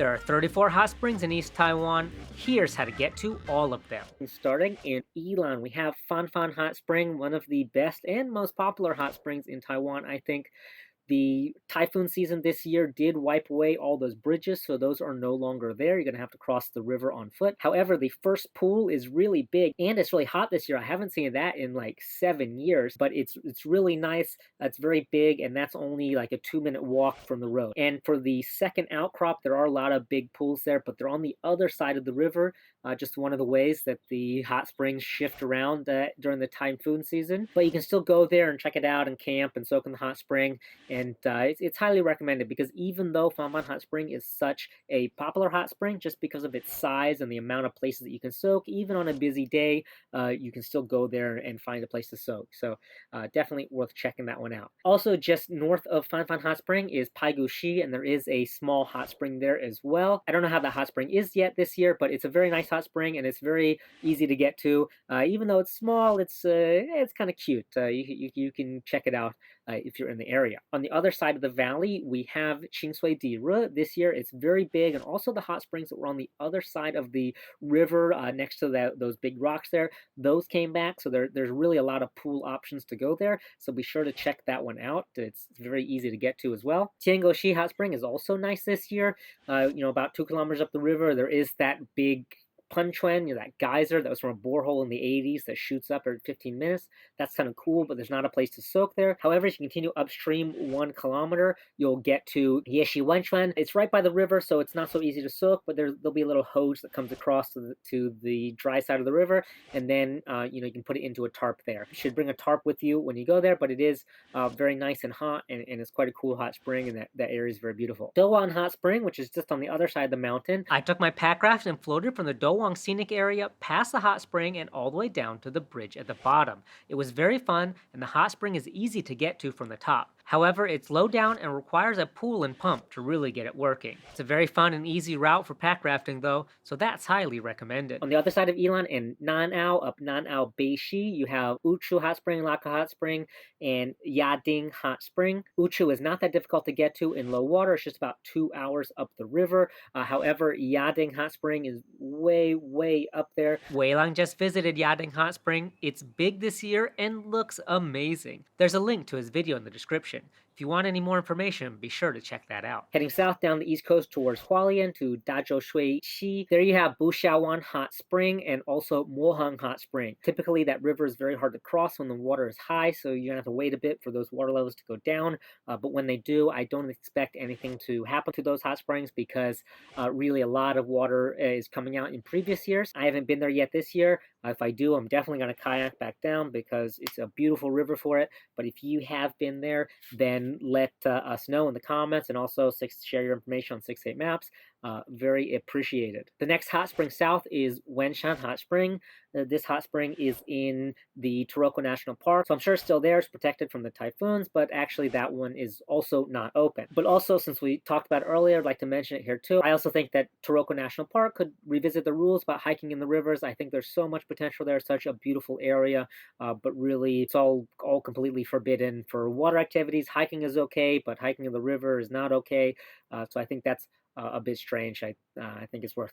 There are 34 hot springs in East Taiwan. Here's how to get to all of them. Starting in Yilan, we have Fonfan Hot Spring, one of the best and most popular hot springs in Taiwan, I think. The typhoon season this year did wipe away all those bridges, so those are no longer there. You're going to have to cross the river on foot. However, the first pool is really big, and it's really hot this year. I haven't seen that in like 7 years, but it's really nice. It's very big, and that's only like a 2-minute walk from the road. And for the second outcrop, there are a lot of big pools there, but they're on the other side of the river, just one of the ways that the hot springs shift around during the typhoon season. But you can still go there and check it out and camp and soak in the hot spring. And it's highly recommended because even though Fonfan Hot Spring is such a popular hot spring, just because of its size and the amount of places that you can soak, even on a busy day, you can still go there and find a place to soak. So definitely worth checking that one out. Also, just north of Fonfan Hot Spring is Paigushi, and there is a small hot spring there as well. I don't know how the hot spring is yet this year, but it's a very nice hot spring, and it's very easy to get to. Even though it's small, it's kind of cute. You can check it out if you're in the area. On the other side of the valley, we have清水地热. This year, it's very big, and also the hot springs that were on the other side of the river next to those big rocks there, those came back, so there's really a lot of pool options to go there, so be sure to check that one out. It's very easy to get to as well. Tiangoshi Hot Spring is also nice this year. About 2 kilometers up the river, there is that big Punchuan, that geyser that was from a borehole in the 80s that shoots up every 15 minutes. That's kind of cool, but there's not a place to soak there. However, if you continue upstream 1 kilometer, you'll get to Yeshi Wenchuan. It's right by the river, so it's not so easy to soak, but there'll be a little hose that comes across to the dry side of the river, and then you can put it into a tarp there. You should bring a tarp with you when you go there, but it is very nice and hot, and it's quite a cool hot spring, and that area is very beautiful. Towline Hot Spring, which is just on the other side of the mountain. I took my pack raft and floated from the Towline scenic area past the hot spring and all the way down to the bridge at the bottom. It was very fun, and the hot spring is easy to get to from the top. However, it's low down and requires a pool and pump to really get it working. It's a very fun and easy route for pack rafting though, so that's highly recommended. On the other side of Yilan in Nanao, up Nanao Beishi, you have Uchu Hot Spring, Laka Hot Spring, and Yading Hot Spring. Uchu is not that difficult to get to in low water. It's just about 2 hours up the river. However, Yading Hot Spring is way up there. Weilang just visited Yading Hot Spring. It's big this year and looks amazing. There's a link to his video in the description. If you want any more information, be sure to check that out. Heading south down the east coast towards Hualien to Dazhou Shui Xi, there you have Bushawan Hot Spring and also Mohang Hot Spring. Typically, that river is very hard to cross when the water is high, so you're going to have to wait a bit for those water levels to go down. But when they do, I don't expect anything to happen to those hot springs because really a lot of water is coming out in previous years. I haven't been there yet this year. If I do, I'm definitely going to kayak back down because it's a beautiful river for it. But if you have been there, then let us know in the comments, and also share your information on 68 Maps. Very appreciated. The next hot spring south is Wenshan Hot Spring. This hot spring is in the Taroko National Park, so I'm sure it's still there. It's protected from the typhoons, but actually that one is also not open. But also, since we talked about it earlier, I'd like to mention it here too. I also think that Taroko National Park could revisit the rules about hiking in the rivers. I think there's so much potential there, such a beautiful area, but really it's all completely forbidden for water activities. Hiking is okay, but hiking in the river is not okay. So I think that's a bit strange. I think it's worth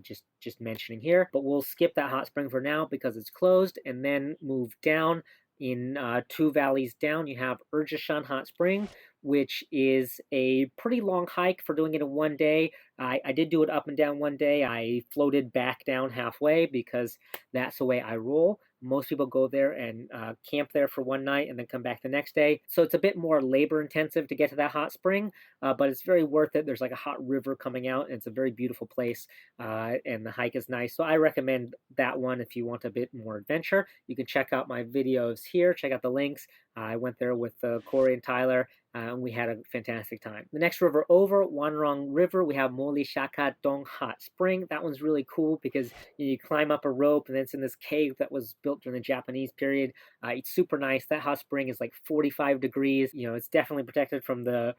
just mentioning here. But we'll skip that hot spring for now because it's closed, and then move down. In 2 valleys down, you have Urjashan Hot Spring, which is a pretty long hike for doing it in 1 day. I did do it up and down 1 day. I floated back down halfway because that's the way I roll. Most people go there and camp there for 1 night and then come back the next day. So it's a bit more labor intensive to get to that hot spring, but it's very worth it. There's like a hot river coming out, and it's a very beautiful place, and the hike is nice. So I recommend that one if you want a bit more adventure. You can check out my videos here. Check out the links. I went there with Corey and Tyler, and we had a fantastic time. The next river over, Wanrong River, we have Moli Shakat Hot Spring. That one's really cool because you climb up a rope, and then it's in this cave that was built during the Japanese period. It's super nice. That hot spring is like 45 degrees. It's definitely protected from the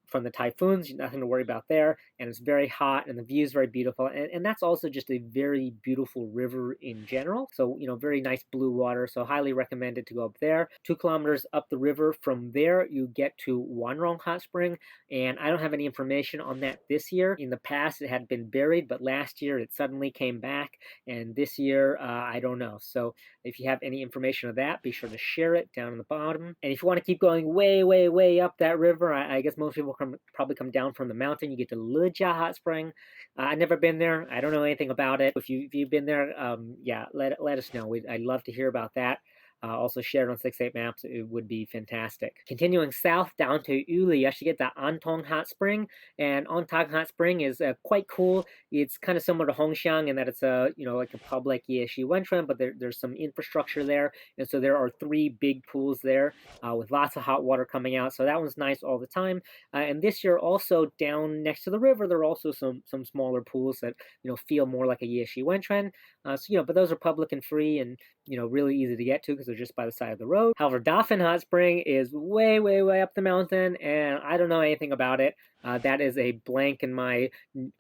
from the typhoons, nothing to worry about there, and it's very hot, and the view is very beautiful, and that's also just a very beautiful river in general, so, very nice blue water, so highly recommended to go up there. 2 kilometers up the river from there, you get to Wanrong Hot Spring, and I don't have any information on that this year. In the past, it had been buried, but last year it suddenly came back, and this year, I don't know, so if you have any information of that, be sure to share it down in the bottom. And if you want to keep going way, way, way up that river, I guess most people probably come down from the mountain. You get to Urjashan Hot Spring. I've never been there. I don't know anything about it. If you've been there, yeah, let us know. I'd love to hear about that. Also share it on 68 Maps. It would be fantastic. Continuing south down to Uli, you actually get the Anton Hot Spring. And Anton Hot Spring is quite cool. It's kind of similar to Hongshan in that it's like a public Yeshi Wenchuan, but there's some infrastructure there. And so there are 3 big pools there with lots of hot water coming out. So that one's nice all the time. And this year also down next to the river, there are also some smaller pools that, feel more like a Yeshi Wenchuan. But those are public and free and, really easy to get to because they're just by the side of the road. However, Fonfan Hot Spring is way, way, way up the mountain, and I don't know anything about it. That is a blank in my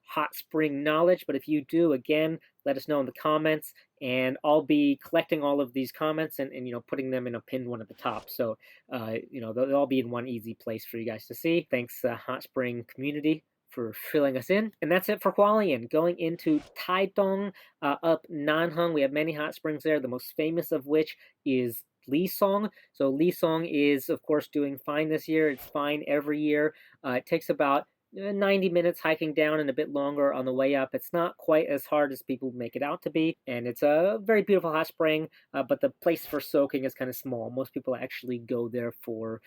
hot spring knowledge, but if you do, again, let us know in the comments, and I'll be collecting all of these comments and putting them in a pinned one at the top. So, they'll all be in one easy place for you guys to see. Thanks, Hot Spring community, for filling us in. And that's it for Hualien. Going into Taitung, up Nanheng, we have many hot springs there, the most famous of which is Lisong. So Lisong is, of course, doing fine this year. It's fine every year. It takes about 90 minutes hiking down and a bit longer on the way up. It's not quite as hard as people make it out to be, and it's a very beautiful hot spring, but the place for soaking is kind of small. Most people actually go there for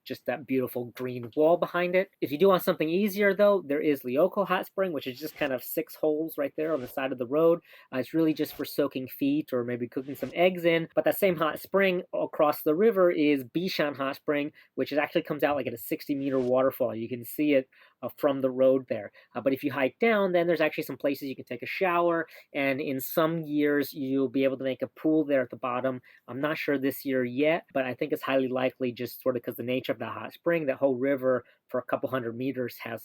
just that beautiful green wall behind it. If you do want something easier, though, there is Lioko Hot Spring, which is just kind of 6 holes right there on the side of the road. It's really just for soaking feet or maybe cooking some eggs in, but that same hot spring across the river is Bichon Hot Spring, which actually comes out like at a 60-meter waterfall. You can see it from the road there. But if you hike down, then there's actually some places you can take a shower, and in some years you'll be able to make a pool there at the bottom. I'm not sure this year yet, but I think it's highly likely, just sort of because the nature of the hot spring, that whole river for a couple hundred meters has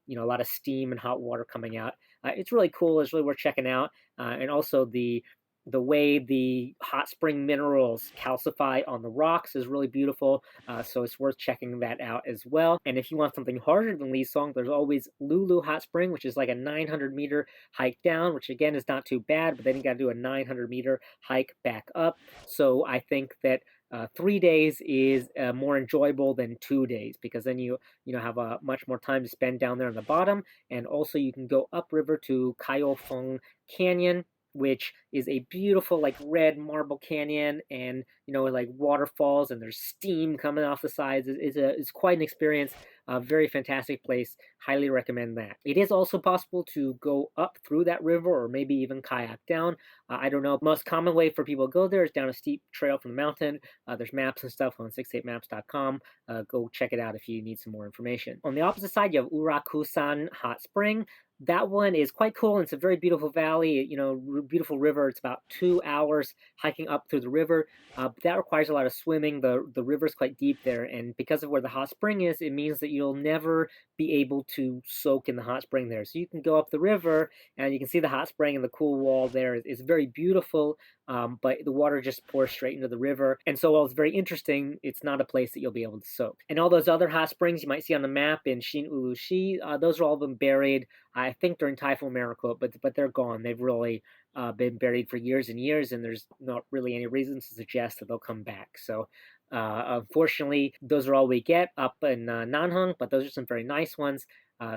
a lot of steam and hot water coming out. It's really cool. It's really worth checking out. And also the way the hot spring minerals calcify on the rocks is really beautiful, so it's worth checking that out as well. And if you want something harder than Lisong, there's always Lulu Hot Spring, which is like a 900-meter hike down, which again is not too bad, but then you got to do a 900-meter hike back up. So I think that 3 days is more enjoyable than 2 days, because then you have much more time to spend down there on the bottom, and also you can go upriver to Kaiofeng Canyon, which is a beautiful like red marble canyon, and like waterfalls, and there's steam coming off the sides. It's quite an experience. A very fantastic place. Highly recommend that. It is also possible to go up through that river, or maybe even kayak down. I don't know. Most common way for people to go there is down a steep trail from the mountain. There's maps and stuff on 68maps.com. Go check it out if you need some more information. On the opposite side, you have Urjashan Hot Spring. That one is quite cool, and it's a very beautiful valley, beautiful river. It's about 2 hours hiking up through the river. That requires a lot of swimming. The river's quite deep there, and because of where the hot spring is, it means that you'll never be able to soak in the hot spring there. So you can go up the river, and you can see the hot spring, and the cool wall there is very beautiful, but the water just pours straight into the river. And so while it's very interesting, it's not a place that you'll be able to soak. And all those other hot springs you might see on the map in Shin-Ulu-Shi, those are all been buried, I think, during Typhoon Miracle, but they're gone. They've really been buried for years and years, and there's not really any reason to suggest that they'll come back. So unfortunately, those are all we get up in Nanheng, but those are some very nice ones.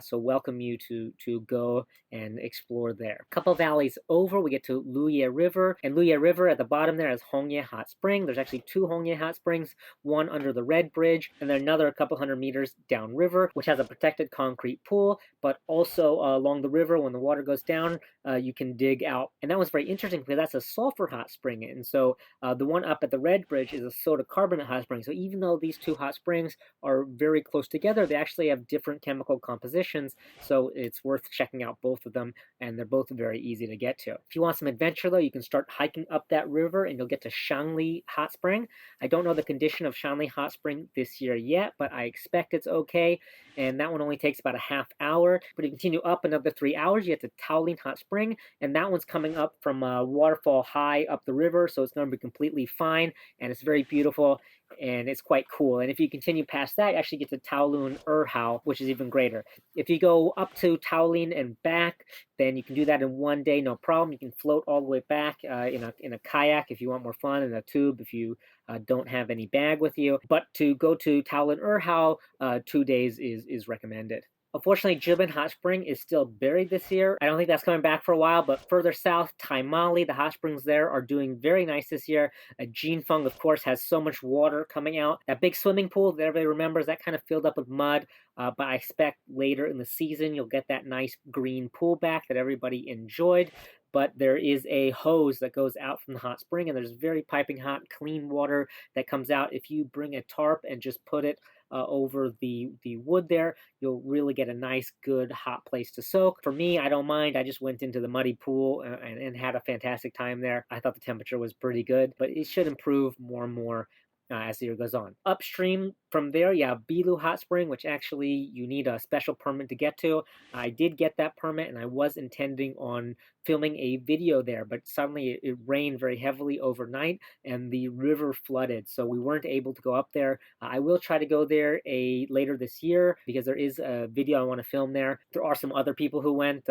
So welcome you to go and explore there. A couple valleys over, we get to Luye River. And Luye River at the bottom there is Honghye Hot Spring. There's actually 2 Honghye Hot Springs, one under the Red Bridge, and then another a couple hundred meters downriver, which has a protected concrete pool, but also along the river, when the water goes down, you can dig out. And that was very interesting because that's a sulfur hot spring. And so the one up at the Red Bridge is a soda carbonate hot spring. So even though these 2 hot springs are very close together, they actually have different chemical compositions. positions, so it's worth checking out both of them, and they're both very easy to get to. If you want some adventure, though, you can start hiking up that river, and you'll get to Shanli Hot Spring. I don't know the condition of Shanli Hot Spring this year yet, but I expect it's okay, and that one only takes about a half hour. But if you continue up another 3 hours, you get to Towline Hot Spring, and that one's coming up from a waterfall high up the river, so it's going to be completely fine, and it's very beautiful, and it's quite cool. And if you continue past that, you actually get to Towline Urhao, which is even greater. If you go up to Towline and back, then you can do that in one day, no problem. You can float all the way back in a kayak if you want more fun, in a tube if you don't have any bag with you. But to go to Towline Urhao, 2 days is recommended. Unfortunately, Bichon Hot Spring is still buried this year. I don't think that's coming back for a while, but further south, Moli, the hot springs there are doing very nice this year. Jinfeng, of course, has so much water coming out. That big swimming pool that everybody remembers, that kind of filled up with mud, but I expect later in the season you'll get that nice green pool back that everybody enjoyed. But there is a hose that goes out from the hot spring, and there's very piping hot, clean water that comes out. If you bring a tarp and just put it over the wood there, you'll really get a nice, good, hot place to soak. For me, I don't mind. I just went into the muddy pool and had a fantastic time there. I thought the temperature was pretty good, but it should improve more and more as the year goes on. Upstream from there, you have Bilu Hot Spring, which actually you need a special permit to get to. I did get that permit, and I was intending on filming a video there, but suddenly it rained very heavily overnight, and the river flooded, so we weren't able to go up there. I will try to go there later this year, because there is a video I want to film there. There are some other people who went,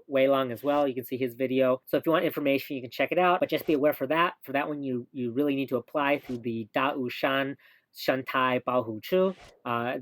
Wei Long as well. You can see his video. So if you want information, you can check it out, but just be aware for that one, you really need to apply through the Daoshan Shantai Baohu.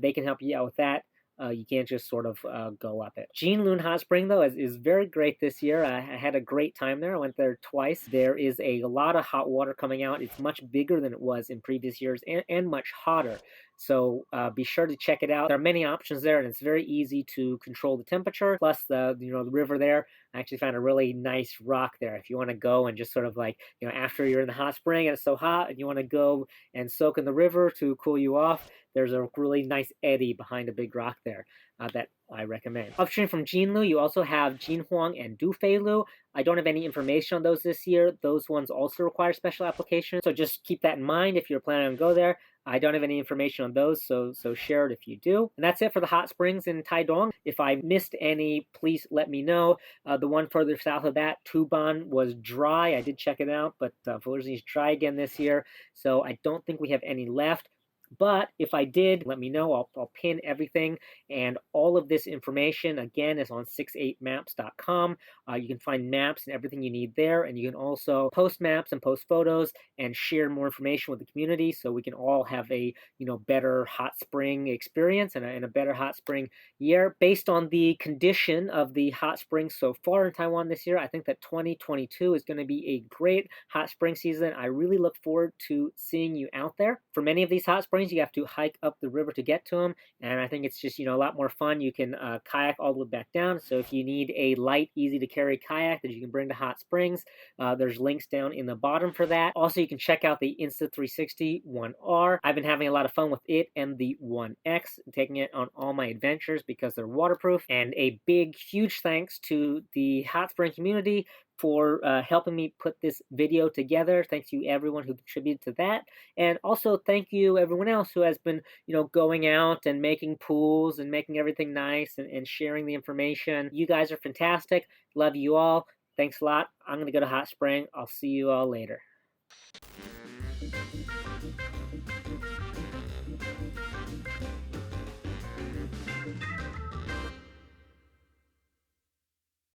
They can help you out with that. You can't just sort of go up it.金轮Hot Spring, though, is very great this year. I had a great time there. I went there twice. There is a lot of hot water coming out. It's much bigger than it was in previous years, and much hotter. So be sure to check it out. There are many options there, and it's very easy to control the temperature. Plus, the river there, I actually found a really nice rock there. If you want to go and just sort of like, after you're in the hot spring and it's so hot and you want to go and soak in the river to cool you off, there's a really nice eddy behind a big rock there that I recommend. Upstream from Jinlu, you also have Jinhuang and Dufeilu. I don't have any information on those this year. Those ones also require special application, so just keep that in mind if you're planning on go there. I don't have any information on those, so share it if you do. And that's it for the hot springs in Taidong. If I missed any, please let me know. The one further south of that, Tuban, was dry. I did check it out, but unfortunately it's dry again this year, so I don't think we have any left. But if I did, let me know. I'll pin everything. And all of this information, again, is on 68maps.com. You can find maps and everything you need there. And you can also post maps and post photos and share more information with the community, so we can all have a better hot spring experience and a better hot spring year. Based on the condition of the hot springs so far in Taiwan this year, I think that 2022 is going to be a great hot spring season. I really look forward to seeing you out there. For many of these hot springs, you have to hike up the river to get to them, and I think it's just a lot more fun. You can kayak all the way back down, so if you need a light, easy to carry kayak that you can bring to hot springs, there's links down in the bottom for that. Also, you can check out the Insta360 1R. I've been having a lot of fun with it and the 1X, taking it on all my adventures because they're waterproof. And a big, huge thanks to the hot spring community for helping me put this video together. Thank you everyone who contributed to that, and also thank you everyone else who has been going out and making pools and making everything nice and sharing the information. You guys are fantastic. Love you all. Thanks a lot. I'm gonna go to Hot Spring. I'll see you all later.